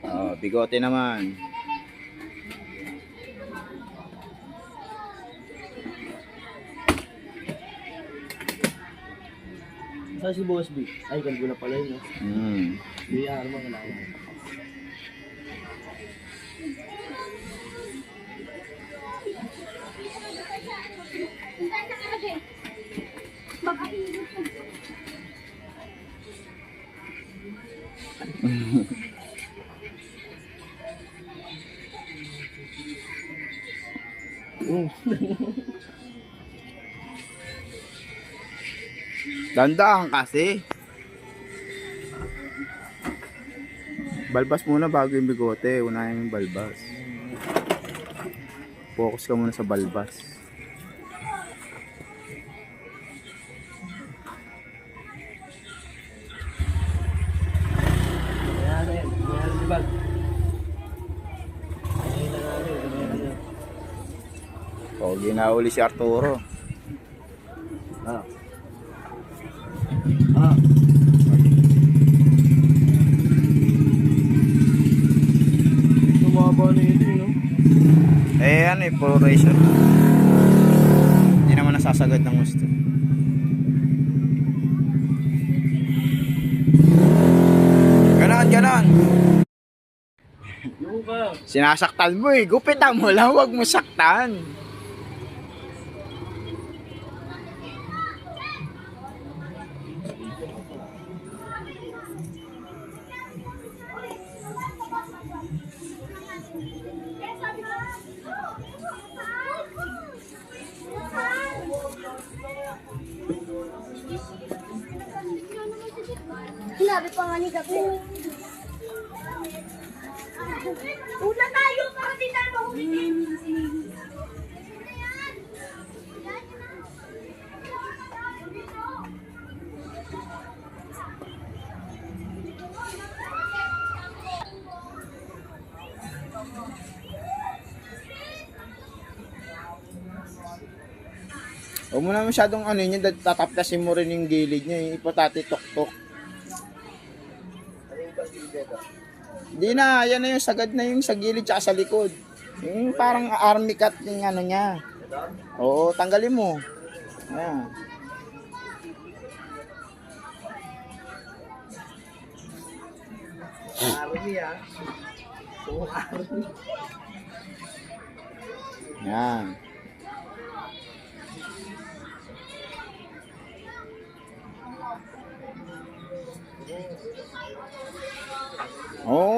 Oh, bigote naman. Saan si Boss B? Ay, kalbo na pala yun. Hindi mo kailangan. Dandaan kasi. Balbas muna bago yung bigote. Unahin yung balbas. Focus ka muna sa balbas. Pogi na uli si Arturo. Ah. Tumaba na ito, no? Eh ano eh, puro razor. Hindi naman nasasagad ng gusto. Ganon, ganon. Sinasaktan mo eh. Gupitan mo lang, huwag mo saktan. Sinabi pa nga ni Gabi. Una tayo para di tayo mahulin. Huwag mo na masyadong ano yun, tataplasin mo rin yung gilid niya, ipatati tok-tok. Hindi na, yan na yung sagad na yung sa gilid tsaka sa likod. Yung parang army cut yung ano niya. Oo, tanggalin mo. Ayan. Army ah. Yan. Oo,